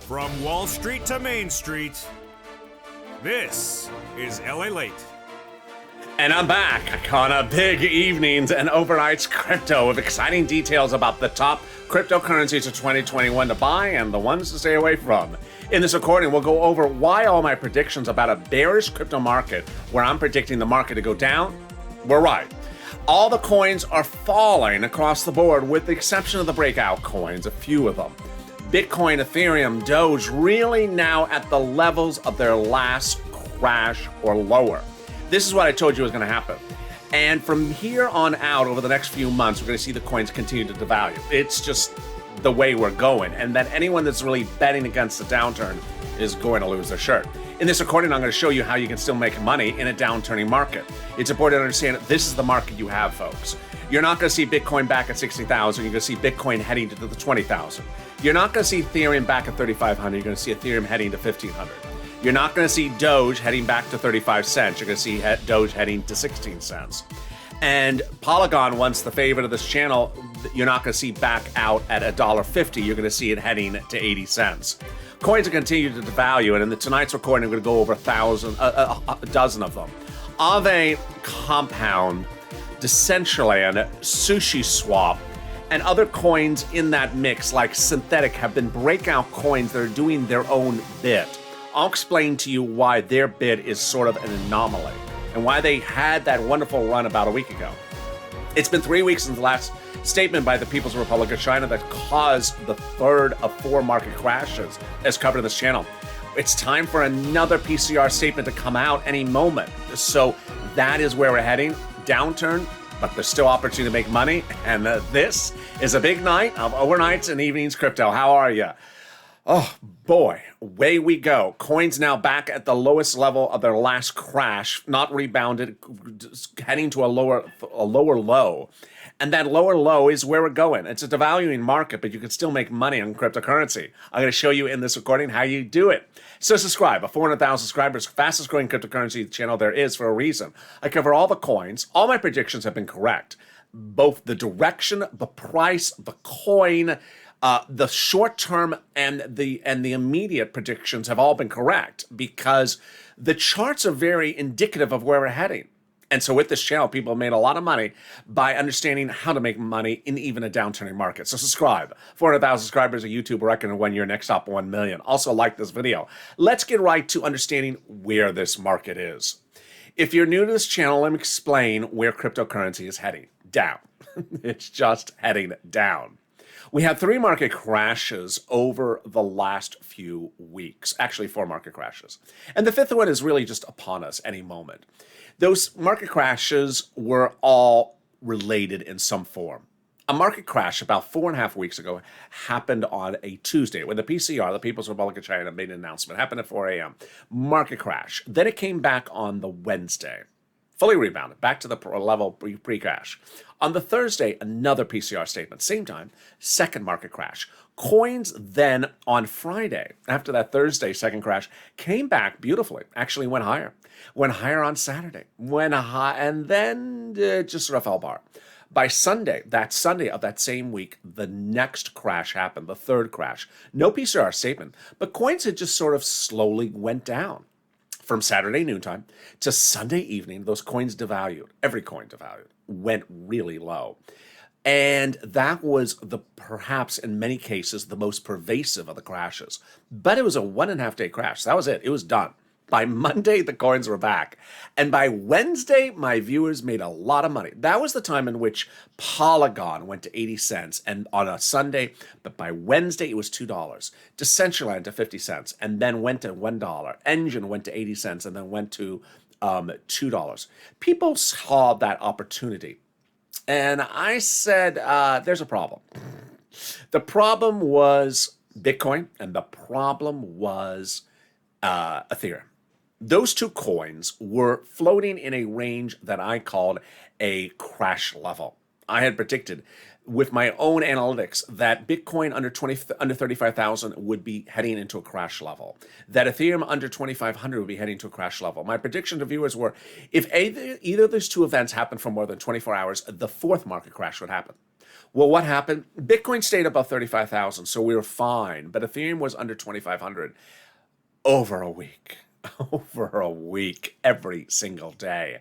From Wall Street to Main Street, this is LALATE. And I'm back on a big evenings and overnights crypto with exciting details about the top cryptocurrencies of 2021 to buy and the ones to stay away from. In this recording, we'll go over why all my predictions about a bearish crypto market, where I'm predicting the market to go down, were right. All the coins are falling across the board with the exception of the breakout coins, a few of them. Bitcoin, Ethereum, Doge really now at the levels of their last crash or lower. This is what I told you was going to happen. And from here on out, over the next few months, we're going to see the coins continue to devalue. It's just the way we're going. And that anyone that's really betting against the downturn is going to lose their shirt. In this recording, I'm going to show you how you can still make money in a downturning market. It's important to understand that this is the market you have, folks. You're not going to see Bitcoin back at 60,000. You're going to see Bitcoin heading to the 20,000. You're not going to see Ethereum back at 3,500. You're going to see Ethereum heading to 1,500. You're not going to see Doge heading back to 35 cents. You're going to see Doge heading to 16 cents. And Polygon, once the favorite of this channel, you're not going to see back out at $1.50. You're going to see it heading to 80 cents. Coins are continuing to devalue, and in tonight's recording, we're going to go over a dozen of them. Aave, Compound, Decentraland, SushiSwap, and other coins in that mix, like Synthetic, have been breakout coins that are doing their own bit. I'll explain to you why their bid is sort of an anomaly and why they had that wonderful run about a week ago. It's been 3 weeks since the last statement by the People's Republic of China that caused the third of 4 market crashes as covered in this channel. It's time for another PCR statement to come out any moment. So that is where we're heading. Downturn, but there's still opportunity to make money. And this is a big night of overnights and evenings crypto. How are you? Oh boy, away we go. Coins now back at the lowest level of their last crash, not rebounded, heading to a lower low. And that lower low is where we're going. It's a devaluing market, but you can still make money on cryptocurrency. I'm going to show you in this recording how you do it. So subscribe. A 400,000 subscribers, fastest growing cryptocurrency channel there is for a reason. I cover all the coins. All my predictions have been correct. Both the direction, the price, the coin, the short-term and the immediate predictions have all been correct because the charts are very indicative of where we're heading. And so with this channel, people have made a lot of money by understanding how to make money in even a downturning market. So subscribe. 400,000 subscribers on YouTube, we're reckoning 1 year, next up 1 million. Also like this video. Let's get right to understanding where this market is. If you're new to this channel, let me explain where cryptocurrency is heading. Down. It's just heading down. We had 3 market crashes over the last few weeks. Actually, 4 market crashes. And the 5th one is really just upon us any moment. Those market crashes were all related in some form. A market crash about 4.5 weeks ago happened on a Tuesday when the PCR, the People's Republic of China, made an announcement. It happened at 4 a.m. Market crash. Then it came back on the Wednesday. Fully rebounded, back to the level pre-crash. On the Thursday, another PCR statement. Same time, second market crash. Coins then on Friday, after that Thursday second crash, came back beautifully. Actually went higher. Went higher on Saturday. Went high, and then just sort of fell apart. By Sunday, that Sunday of that same week, the next crash happened, the third crash. No PCR statement, but coins had just sort of slowly went down. From Saturday noontime to Sunday evening, those coins devalued. Every coin devalued, went really low. And that was perhaps in many cases, the most pervasive of the crashes. But it was a 1.5 day crash. That was it. It was done. By Monday, the coins were back. And by Wednesday, my viewers made a lot of money. That was the time in which Polygon went to 80 cents and on a Sunday, but by Wednesday, it was $2. Decentraland to 50 cents and then went to $1. Engine went to 80 cents and then went to $2. People saw that opportunity. And I said, there's a problem. The problem was Bitcoin and the problem was Ethereum. Those 2 coins were floating in a range that I called a crash level. I had predicted with my own analytics that Bitcoin under 35,000 would be heading into a crash level, that Ethereum under 2,500 would be heading to a crash level. My prediction to viewers were, if either of those two events happened for more than 24 hours, the fourth market crash would happen. Well, what happened? Bitcoin stayed above 35,000, so we were fine, but Ethereum was under 2,500 over a week. Over a week, every single day.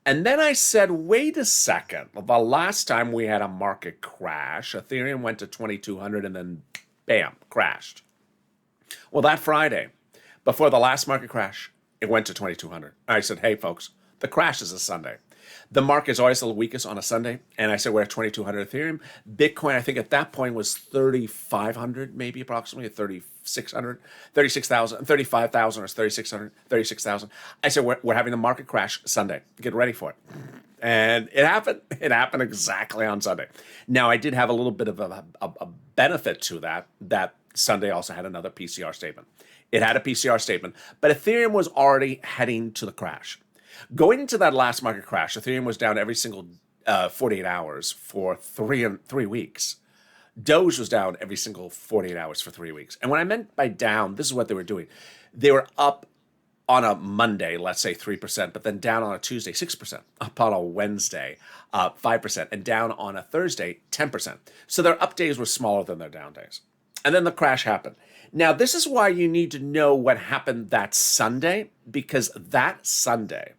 And then I said, wait a second. The last time we had a market crash, Ethereum went to 2,200 and then bam, crashed. Well, that Friday, before the last market crash, it went to 2,200. I said, hey, folks, the crash is a Sunday. The market is always the weakest on a Sunday. And I said, we're at 2,200 Ethereum. Bitcoin, I think at that point was 3,500, maybe approximately 3,600, 36,000, 35,000 or 3,600, 36,000. I said, we're having a market crash Sunday. Get ready for it. And it happened. It happened exactly on Sunday. Now, I did have a little bit of a benefit to that. That Sunday also had another PCR statement. It had a PCR statement, but Ethereum was already heading to the crash. Going into that last market crash, Ethereum was down every single 48 hours for three weeks. Doge was down every single 48 hours for 3 weeks. And what I meant by down, this is what they were doing. They were up on a Monday, let's say 3%, but then down on a Tuesday, 6%, up on a Wednesday, 5%, and down on a Thursday, 10%. So their up days were smaller than their down days. And then the crash happened. Now, this is why you need to know what happened that Sunday, because that Sunday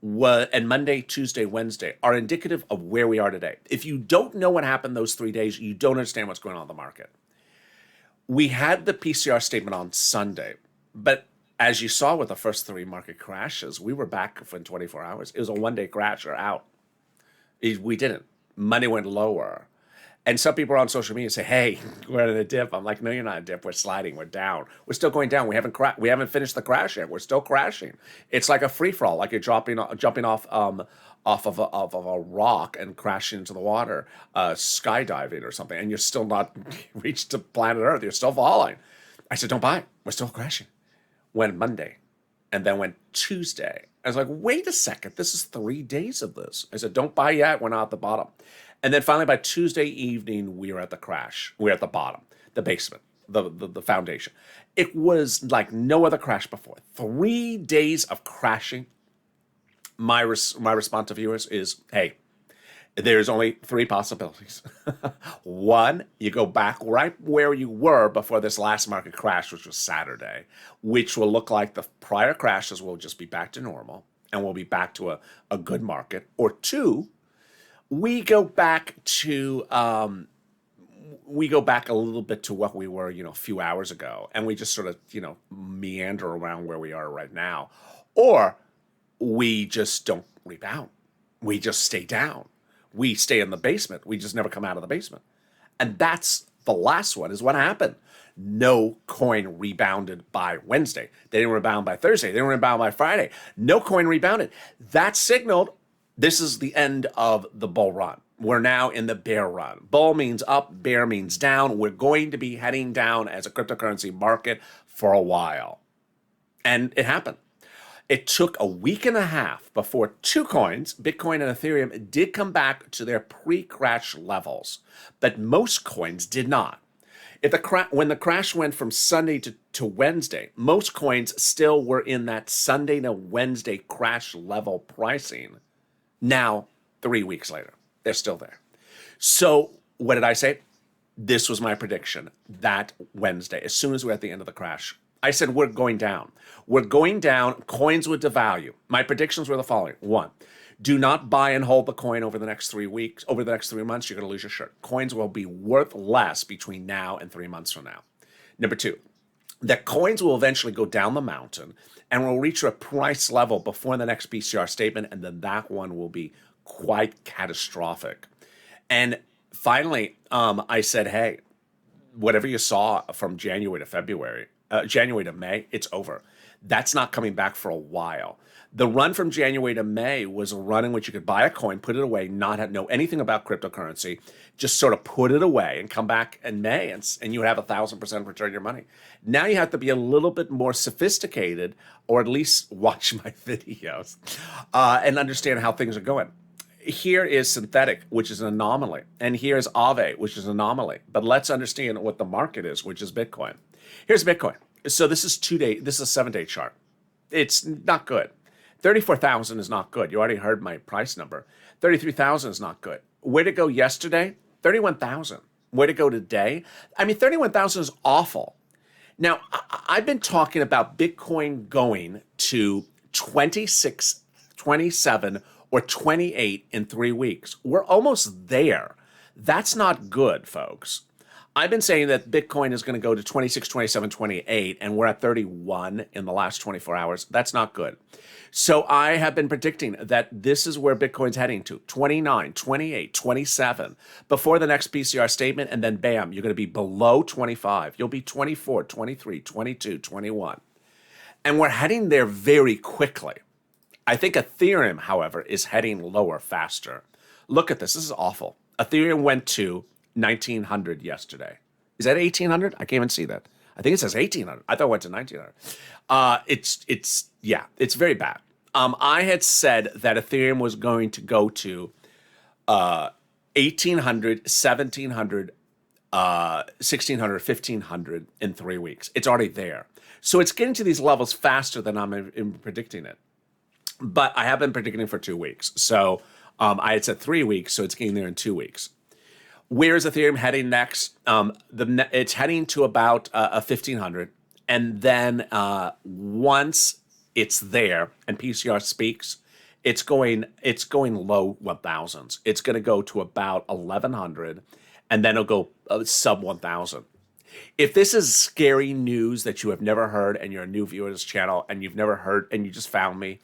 and Monday, Tuesday, Wednesday are indicative of where we are today. If you don't know what happened those 3 days, you don't understand what's going on in the market. We had the PCR statement on Sunday, but as you saw with the first three market crashes, we were back within 24 hours. It was a one-day crash or out. We didn't. Money went lower. And some people on social media say, hey, we're in a dip. I'm like, no, you're not in a dip. We're sliding. We're down. We're still going down. We haven't finished the crash yet. We're still crashing. It's like a free for all, like you're jumping off of a rock and crashing into the water, skydiving or something, and you're still not reached to planet Earth. You're still falling. I said, don't buy it. We're still crashing. Went Monday, and then went Tuesday. I was like, wait a second. This is 3 days of this. I said, don't buy yet. We're not at the bottom. And then finally, by Tuesday evening, we were at the crash. We were at the bottom, the basement, the foundation. It was like no other crash before. 3 days of crashing. My response to viewers is, hey, there's only three possibilities. One, you go back right where you were before this last market crash, which was Saturday, which will look like the prior crashes will just be back to normal and we'll be back to a good market. Or two, we go back a little bit to what we were, a few hours ago, and we just sort of, meander around where we are right now. Or we just don't rebound. We just stay down. We stay in the basement. We just never come out of the basement. And that's the last one, is what happened. No coin rebounded by Wednesday. They didn't rebound by Thursday. They didn't rebound by Friday. No coin rebounded. That signaled this is the end of the bull run. We're now in the bear run. Bull means up, bear means down. We're going to be heading down as a cryptocurrency market for a while. And it happened. It took a week and a half before two coins, Bitcoin and Ethereum, did come back to their pre-crash levels, but most coins did not. When the crash went from Sunday to Wednesday, most coins still were in that Sunday to Wednesday crash level pricing. Now, 3 weeks later, they're still there. So what did I say? This was my prediction that Wednesday, as soon as we're at the end of the crash, I said, we're going down. We're going down. Coins would devalue. My predictions were the following. One, do not buy and hold the coin over the next 3 weeks. Over the next 3 months, you're going to lose your shirt. Coins will be worth less between now and 3 months from now. Number two, that coins will eventually go down the mountain and will reach a price level before the next PCR statement, and then that one will be quite catastrophic. And finally, I said, hey, whatever you saw from January to May, it's over. That's not coming back for a while. The run from January to May was a run in which you could buy a coin, put it away, not know anything about cryptocurrency, just sort of put it away and come back in May, and you would have 1,000% return your money. Now you have to be a little bit more sophisticated, or at least watch my videos and understand how things are going. here is synthetic, which is an anomaly, and here's Aave, which is an anomaly. But let's understand what the market is, which is Bitcoin. Here's Bitcoin. So this is 2-day. This is a 7-day chart. It's not good. 34,000 is not good. You already heard my price number. 33,000 is not good. Where'd it go yesterday? 31,000. Where'd it go today? I mean, 31,000 is awful. Now, I've been talking about Bitcoin going to 26, 27, or 28 in 3 weeks. We're almost there. That's not good, folks. I've been saying that Bitcoin is going to go to 26, 27, 28, and we're at 31 in the last 24 hours. That's not good. So I have been predicting that this is where Bitcoin's heading to, 29, 28, 27, before the next PCR statement, and then bam, you're going to be below 25. You'll be 24, 23, 22, 21. And we're heading there very quickly. I think Ethereum, however, is heading lower faster. Look at this. This is awful. Ethereum went to 1,900 yesterday. Is that 1,800? I can't even see that. I think it says 1,800. I thought it went to 1,900. It's very bad. I had said that Ethereum was going to go to 1,800, 1,700, 1,600, 1,500 in 3 weeks. It's already there. So it's getting to these levels faster than I'm predicting it. But I have been predicting it for 2 weeks. So I had said 3 weeks, so it's getting there in 2 weeks. Where is Ethereum heading next? It's heading to about 1,500. And then once it's there and PCR speaks, it's going low 1,000s. It's going to go to about 1,100, and then it'll go sub 1,000. If this is scary news that you have never heard and you're a new viewer of this channel and you've never heard and you just found me,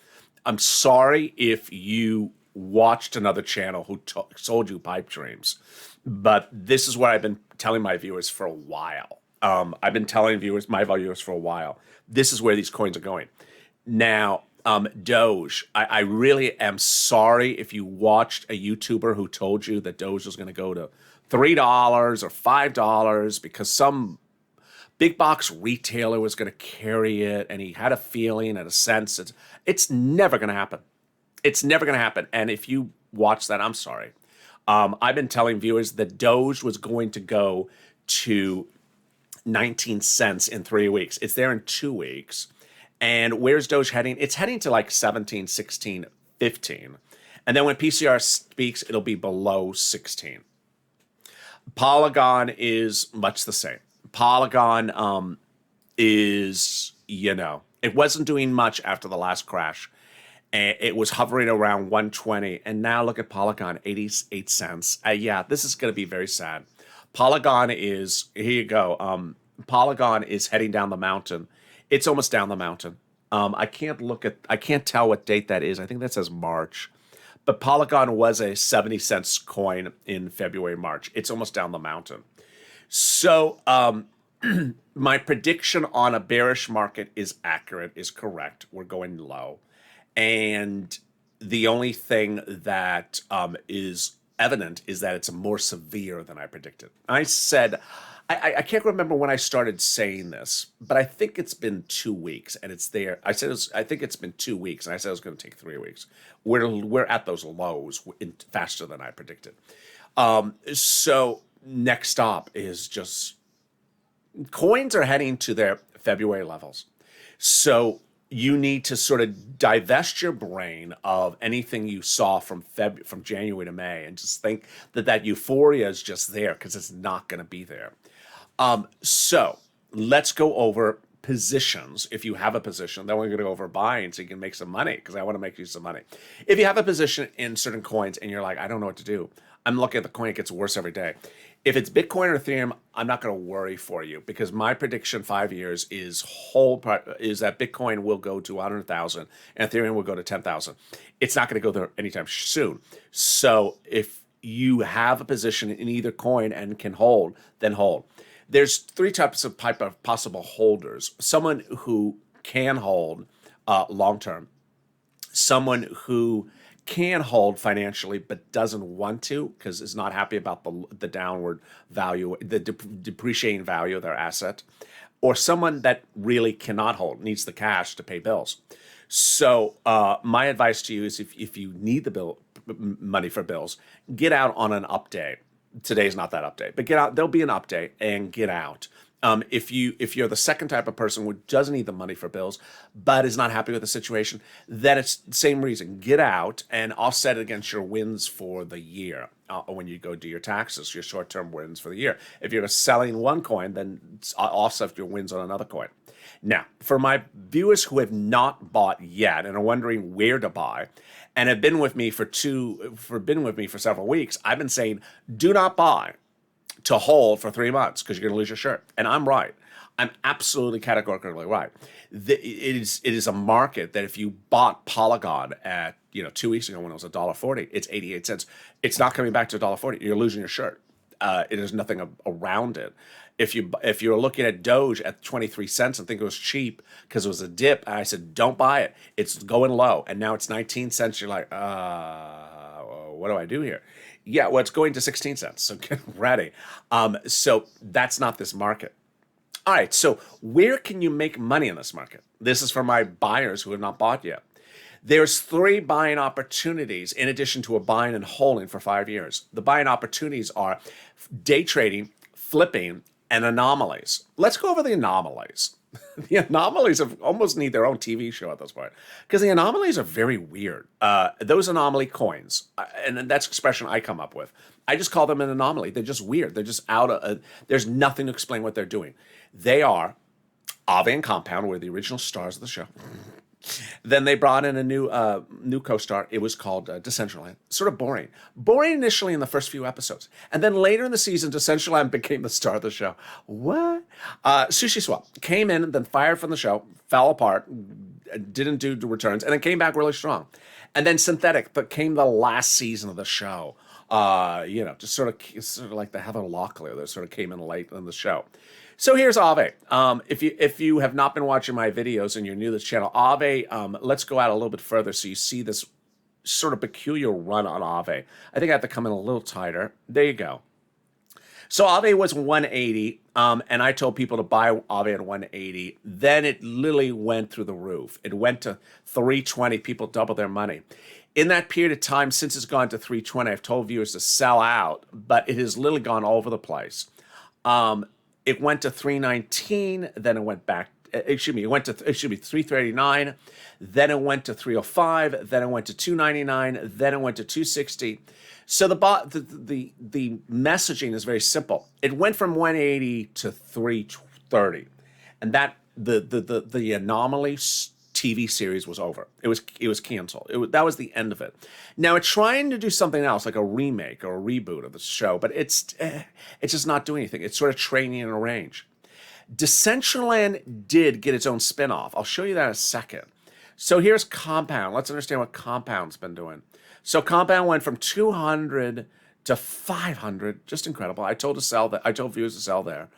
I'm sorry if you watched another channel who sold you pipe dreams. But this is what I've been telling my viewers for a while. I've been telling my viewers for a while. This is where these coins are going. Now, Doge, I really am sorry if you watched a YouTuber who told you that Doge was going to go to $3 or $5 because some big box retailer was going to carry it, and he had a feeling and a sense. It's never going to happen. It's never going to happen. And if you watch that, I'm sorry. I've been telling viewers that Doge was going to go to 19 cents in 3 weeks. It's there in 2 weeks. And where's Doge heading? It's heading to like 17, 16, 15. And then when PCR speaks, it'll be below 16. Polygon is much the same. Polygon is, it wasn't doing much after the last crash. It was hovering around 120, and now look at Polygon, 88 cents. This is going to be very sad. Polygon is, here you go. Polygon is heading down the mountain. It's almost down the mountain. I can't tell what date that is. I think that says March. But Polygon was a 70 cents coin in February, March. It's almost down the mountain. So my prediction on a bearish market is accurate, is correct. We're going low. And the only thing that is evident is that it's more severe than I predicted. I said, I can't remember when I started saying this, but I think it's been 2 weeks, and it's there. I think it's been 2 weeks, and I said it was going to take 3 weeks. We're at those lows faster than I predicted. So next stop is just coins are heading to their February levels. So you need to sort of divest your brain of anything you saw from January to May and just think that euphoria is just there, because it's not going to be there. So let's go over positions. If you have a position, then we're going to go over buying so you can make some money, because I want to make you some money. If you have a position in certain coins and you're like, I don't know what to do, I'm looking at the coin, it gets worse every day. If it's Bitcoin or Ethereum, I'm not going to worry for you, because my prediction 5 years is that Bitcoin will go to 100,000 and Ethereum will go to 10,000. It's not going to go there anytime soon. So if you have a position in either coin and can hold, then hold. There's 3 types of possible holders. Someone who can hold long-term. Someone who can hold financially but doesn't want to because is not happy about the downward value, the depreciating value of their asset. Or someone that really cannot hold, needs the cash to pay bills. So my advice to you is if you need the money for bills. Get out on an update. Today's not that update, but get out. There'll be an update and get out. If you're the second type of person who doesn't need the money for bills, but is not happy with the situation, then it's the same reason. Get out and offset it against your wins for the year. When you go do your taxes, your short-term wins for the year. If you're selling one coin, then offset your wins on another coin. Now, for my viewers who have not bought yet and are wondering where to buy, and have been with me for several weeks, I've been saying, do not buy to hold for 3 months because you're going to lose your shirt. And I'm right. I'm absolutely categorically right. It is a market that if you bought Polygon at 2 weeks ago when it was $1.40, it's 88 cents. It's not coming back to $1.40. You're losing your shirt. There's nothing around it. If you're looking at Doge at 23 cents and think it was cheap because it was a dip, and I said, don't buy it. It's going low. And now it's 19 cents. You're like, what do I do here? Yeah, well, it's going to 16 cents. So get ready. So that's not this market. All right. So where can you make money in this market? This is for my buyers who have not bought yet. There's 3 buying opportunities in addition to a buying and holding for 5 years. The buying opportunities are day trading, flipping, and anomalies. Let's go over the anomalies. The anomalies almost need their own TV show at this point because the anomalies are very weird. Those anomaly coins, and that's an expression I come up with. I just call them an anomaly. They're just weird. They're just there's nothing to explain what they're doing. They are Aave and Compound were the original stars of the show. Then they brought in a new co-star. It was called Decentraland. Sort of boring. Boring initially in the first few episodes. And then later in the season, Decentraland became the star of the show. What? Sushi Swap came in, then fired from the show, fell apart, didn't do returns, and then came back really strong. And then Synthetic became the last season of the show. Just sort of like the Heather Locklear that sort of came in late in the show. So here's Aave. If you have not been watching my videos and you're new to this channel, Aave, let's go out a little bit further so you see this sort of peculiar run on Aave. I think I have to come in a little tighter. There you go. So Aave was 180, and I told people to buy Aave at 180. Then it literally went through the roof. It went to 320. People doubled their money. In that period of time, since it's gone to 320, I've told viewers to sell out, but it has literally gone all over the place. It went to 319, then it went back. It went to 339, then it went to 305, then it went to 299, then it went to 260. So the messaging is very simple. It went from 180 to 330, and that the anomaly TV series was over. It was canceled. That was the end of it. Now it's trying to do something else, like a remake or a reboot of the show, but it's just not doing anything. It's sort of training in a range. Decentraland did get its own spinoff. I'll show you that in a second. So here's Compound. Let's understand what Compound's been doing. So Compound went from 200 to 500, just incredible. I told viewers to sell there.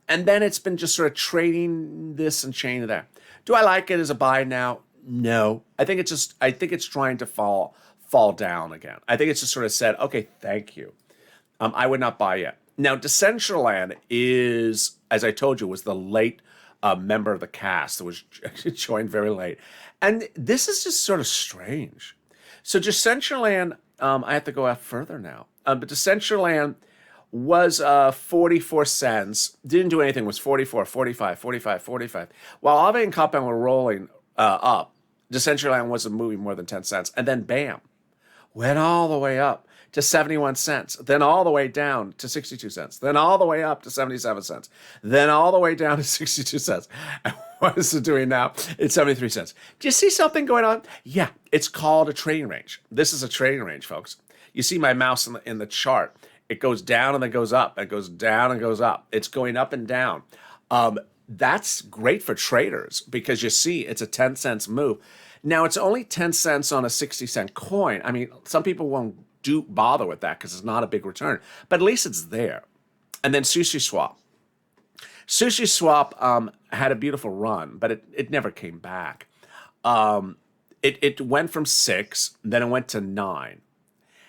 And then it's been just sort of trading this and chaining there. Do I like it as a buy now? No. I think it's trying to fall down again. I think it's just sort of said, okay, thank you. I would not buy yet. Now, Decentraland is, as I told you, was the late member of the cast that was joined very late. And this is just sort of strange. So Decentraland, I have to go out further now. But Decentraland was 44 cents, didn't do anything, was 44, 45, 45, 45. While Aave and Compound were rolling up, Decentraland wasn't moving more than 10 cents. And then bam, went all the way up to 71 cents, then all the way down to 62 cents, then all the way up to 77 cents, then all the way down to 62 cents. And what is it doing now? It's 73 cents. Do you see something going on? Yeah, it's called a trading range. This is a trading range, folks. You see my mouse in the chart. It goes down and then goes up. It goes down and goes up. It's going up and down. That's great for traders because you see it's a 10 cents move. Now, it's only 10 cents on a 60-cent coin. I mean, some people won't bother with that because it's not a big return. But at least it's there. And then Sushi Swap. Sushi Swap had a beautiful run, but it never came back. It went from 6, then it went to 9.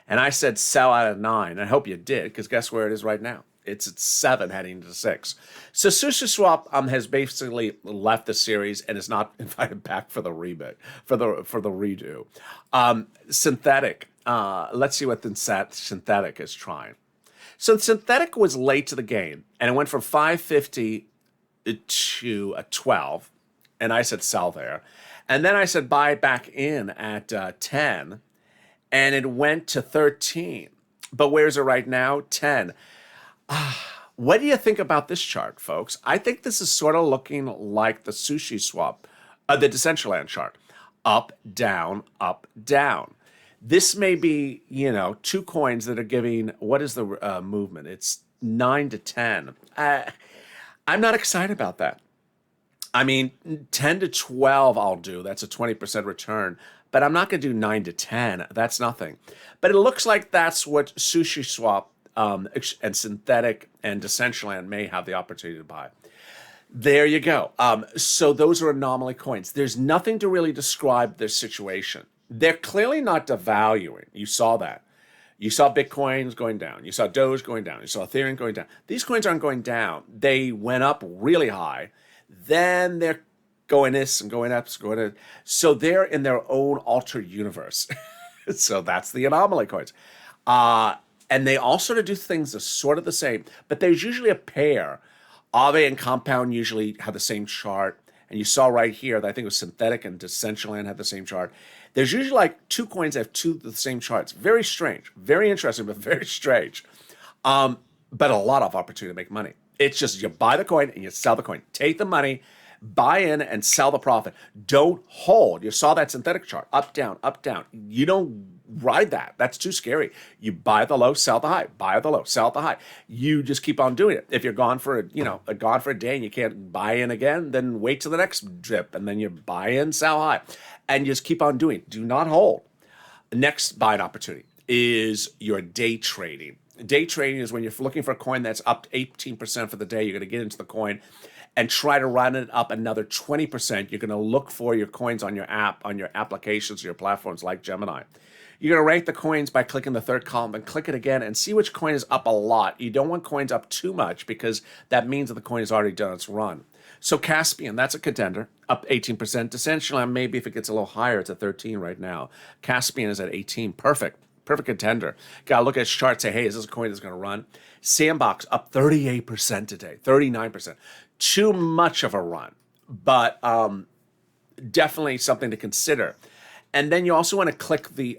And I said sell out at 9. I hope you did, because guess where it is right now? It's at 7 heading to 6. So Sushi Swap has basically left the series and is not invited back for the reboot, for the redo. Synthetic Let's see what the synthetic is trying. So synthetic was late to the game, and it went from 550 to a 12, and I said sell there. And then I said buy back in at 10, and it went to 13. But where's it right now? 10. What do you think about this chart, folks? I think this is sort of looking like the sushi swap, the Decentraland chart. Up, down, up, down. This may be, two coins that are giving, what is the movement? It's 9 to 10. I'm not excited about that. I mean, 10 to 12 I'll do. That's a 20% return. But I'm not going to do 9 to 10. That's nothing. But it looks like that's what Sushi Swap and Synthetic and Decentraland may have the opportunity to buy. There you go. So those are anomaly coins. There's nothing to really describe their situation. They're clearly not devaluing. You saw that. You saw Bitcoins going down. You saw Doge going down. You saw Ethereum going down. These coins aren't going down. They went up really high. Then they're going this and going up, going up. So they're in their own altered universe. So that's the anomaly coins. And they all sort of do things that's sort of the same. But there's usually a pair. Aave and Compound usually have the same chart. And you saw right here that I think it was Synthetic and Decentraland had the same chart. There's usually like two coins that have two of the same charts. Very strange. Very interesting, but very strange. But a lot of opportunity to make money. It's just you buy the coin and you sell the coin. Take the money, buy in, and sell the profit. Don't hold. You saw that synthetic chart. Up, down, up, down. You don't ride that. That's too scary. You buy the low, sell the high. Buy the low, sell the high. You just keep on doing it. If you're gone for a day and you can't buy in again, then wait till the next dip and then you buy in, sell high. And just keep on doing it. Do not hold. Next buying opportunity is your day trading. Day trading is when you're looking for a coin that's up 18% for the day. You're going to get into the coin and try to run it up another 20%. You're going to look for your coins on your app, on your applications, your platforms like Gemini. You're going to rank the coins by clicking the third column and click it again and see which coin is up a lot. You don't want coins up too much because that means that the coin has already done its run. So Caspian, that's a contender, up 18%. Decentraland, maybe if it gets a little higher, it's at 13 right now. Caspian is at 18, perfect contender. Got to look at its chart, say, hey, is this a coin that's going to run? Sandbox up 38% today, 39%. Too much of a run, but definitely something to consider. And then you also want to click you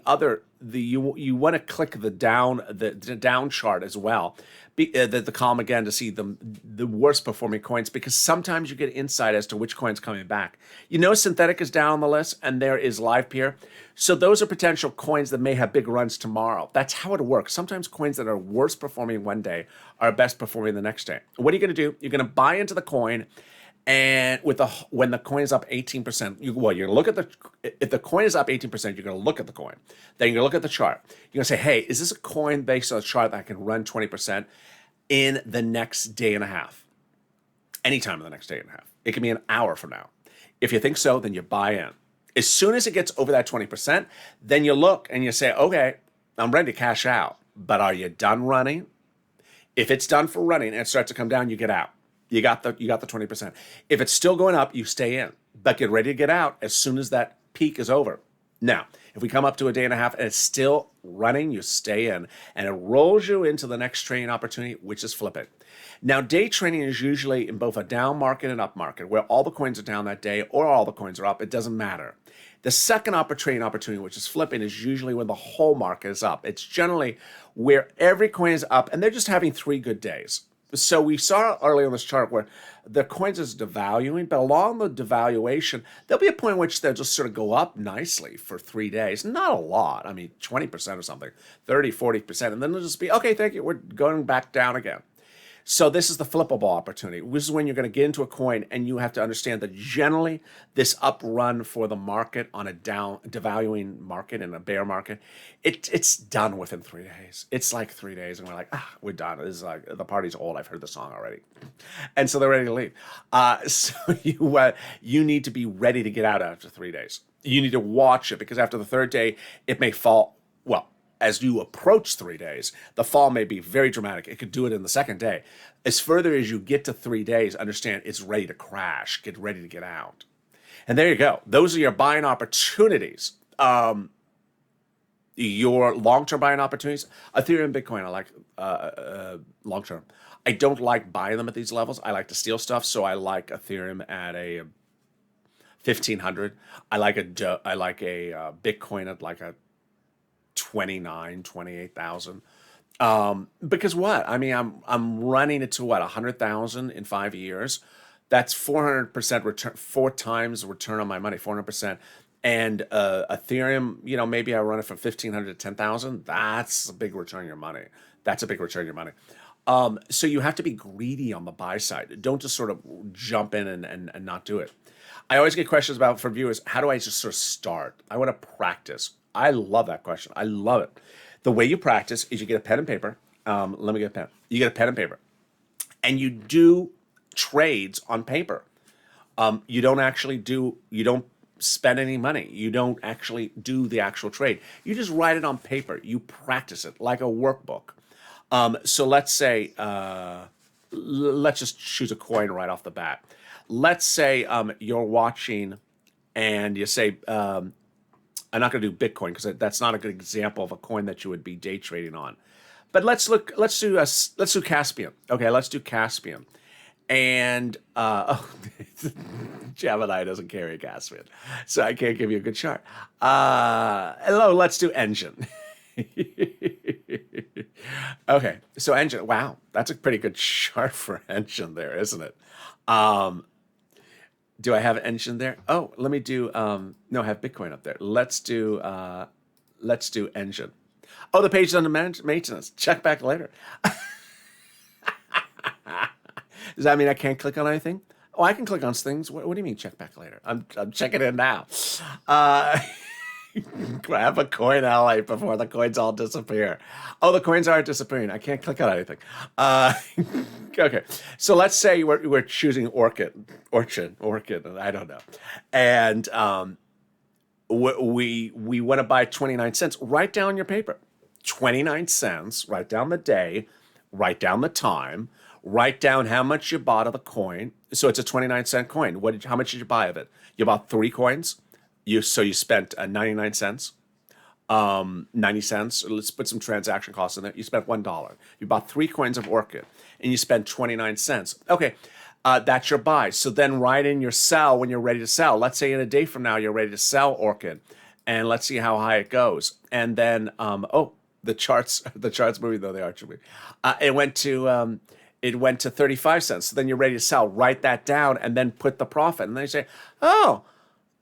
want to click the down chart as well, the column again to see the worst performing coins, because sometimes you get insight as to which coin's coming back. Synthetic is down on the list, and there is LivePeer. So those are potential coins that may have big runs tomorrow. That's how it works. Sometimes coins that are worst performing one day are best performing the next day. What are you going to do? You're going to buy into the coin. And when the coin is up 18%, you're going to look at if the coin is up 18%, you're going to look at the coin. Then you're going to look at the chart. You're going to say, hey, is this a coin based on a chart that can run 20% in the next day and a half? Anytime in the next day and a half. It can be an hour from now. If you think so, then you buy in. As soon as it gets over that 20%, then you look and you say, okay, I'm ready to cash out. But are you done running? If it's done for running and it starts to come down, you get out. You got the 20%. If it's still going up, you stay in. But get ready to get out as soon as that peak is over. Now, if we come up to a day and a half and it's still running, you stay in. And it rolls you into the next trading opportunity, which is flip it. Now, day trading is usually in both a down market and up market, where all the coins are down that day or all the coins are up. It doesn't matter. The second trading opportunity, which is flipping, is usually when the whole market is up. It's generally where every coin is up and they're just having 3 good days. So we saw earlier on this chart where the coins is devaluing, but along the devaluation, there'll be a point in which they'll just sort of go up nicely for 3 days. Not a lot. I mean, 20% or something, 30, 40%. And then they'll just be, okay, thank you. We're going back down again. So this is the flippable opportunity. This is when you're going to get into a coin and you have to understand that generally this up run for the market on a devaluing market and a bear market, it's done within 3 days. It's like 3 days and we're like, we're done. This is like, the party's old. I've heard the song already. And so they're ready to leave. So you need to be ready to get out after 3 days. You need to watch it because after the third day, it may fall. Well, as you approach 3 days, the fall may be very dramatic. It could do it in the second day. As further as you get to 3 days, understand it's ready to crash. Get ready to get out. And there you go. Those are your buying opportunities. your long-term buying opportunities, Ethereum and Bitcoin, I like long-term. I don't like buying them at these levels. I like to steal stuff, so I like Ethereum at a 1,500. I like a Bitcoin at like a 28,000. Because what? I mean, I'm running it to what, 100,000 in 5 years. That's 400% return, 4 times return on my money, 400%. And Ethereum, maybe I run it from 1,500 to 10,000. That's a big return on your money. That's a big return on your money. So you have to be greedy on the buy side. Don't just sort of jump in and not do it. I always get questions from viewers, how do I just sort of start? I want to practice. I love that question. I love it. The way you practice is you get a pen and paper. Let me get a pen. You get a pen and paper. And you do trades on paper. You don't spend any money. You don't actually do the actual trade. You just write it on paper. You practice it like a workbook. So let's say, let's just choose a coin right off the bat. Let's say you're watching and you say, I'm not going to do Bitcoin because that's not a good example of a coin that you would be day trading on. But let's do Caspian. Okay, let's do Caspian. And Gemini doesn't carry a Caspian, so I can't give you a good chart. Hello, let's do Engine. Okay, so Engine. Wow, that's a pretty good chart for Engine there, isn't it? Do I have Engine there? Oh, let me do. No, I have Bitcoin up there. Let's do Engine. Oh, the page is under maintenance. Check back later. Does that mean I can't click on anything? Oh, I can click on things. What do you mean check back later? I'm checking it now. Grab a coin, ally, before the coins all disappear. Oh, the coins aren't disappearing. I can't click on anything. Okay, so let's say we're choosing Orchid. I don't know, and we want to buy 29 cents. Write down your paper. 29 cents. Write down the day. Write down the time. Write down how much you bought of the coin. So it's a 29-cent coin. How much did you buy of it? You bought 3 coins. So you spent 99 cents, 90 cents. Let's put some transaction costs in there. You spent $1. You bought 3 coins of Orchid, and you spent 29 cents. Okay, that's your buy. So then write in your sell when you're ready to sell. Let's say in a day from now you're ready to sell Orchid, and let's see how high it goes. And then the charts moving though they are moving. It went to 35 cents. So then you're ready to sell. Write that down and then put the profit. And then you say,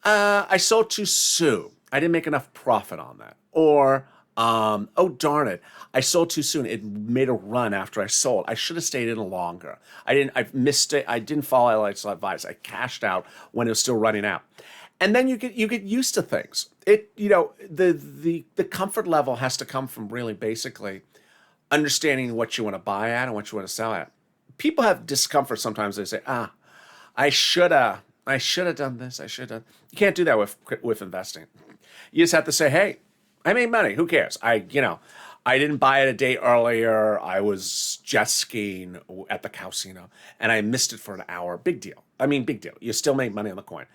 I sold too soon. I didn't make enough profit on that. Or, oh, darn it. I sold too soon. It made a run after I sold. I should have stayed in longer. I missed it. I didn't follow LALATE's advice. I cashed out when it was still running out. And then you get used to things. The comfort level has to come from really basically understanding what you want to buy at and what you want to sell at. People have discomfort sometimes. They say, I should have done this. I should have. You can't do that with investing. You just have to say, hey, I made money. Who cares? I didn't buy it a day earlier. I was jet skiing at the casino and I missed it for an hour. Big deal. Big deal. You still made money on the coin.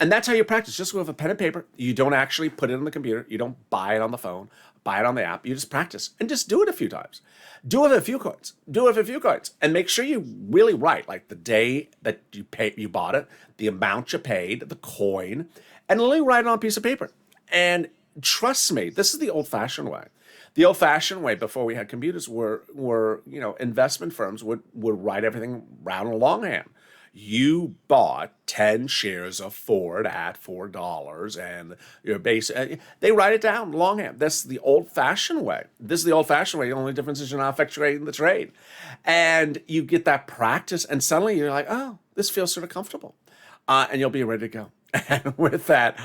And that's how you practice. Just with a pen and paper. You don't actually put it on the computer. You don't buy it on the phone, buy it on the app. You just practice and just do it a few times. Do it with a few coins. And make sure you really write like the day that you bought it, the amount you paid, the coin, and literally write it on a piece of paper. And trust me, this is the old-fashioned way. The old-fashioned way before we had computers were investment firms would write everything round and longhand. You bought 10 shares of Ford at $4 and your base. They write it down longhand. That's the old-fashioned way. This is the old-fashioned way. The only difference is you're not effectuating the trade. And you get that practice, and suddenly you're like, oh, this feels sort of comfortable. And you'll be ready to go. And with that,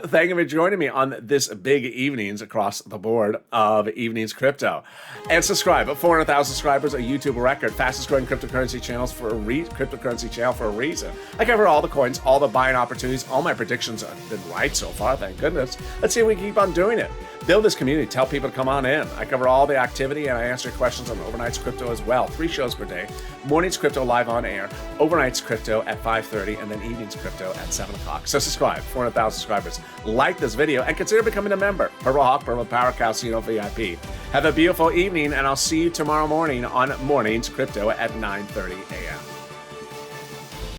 thank you for joining me on this big evenings across the board of Evenings Crypto. And subscribe. At 400,000 subscribers, a YouTube record. Fastest growing cryptocurrency channel for a reason. I cover all the coins, all the buying opportunities. All my predictions have been right so far, thank goodness. Let's see if we can keep on doing it. Build this community. Tell people to come on in. I cover all the activity and I answer questions on Overnight's Crypto as well. 3 shows per day. Morning's Crypto live on air. Overnight's Crypto at 5:30 and then evening's Crypto at 7 o'clock. So subscribe. 400,000 subscribers. Like this video and consider becoming a member. Purple Hawk, Purple Power Casino VIP. Have a beautiful evening and I'll see you tomorrow morning on Morning's Crypto at 9:30 a.m.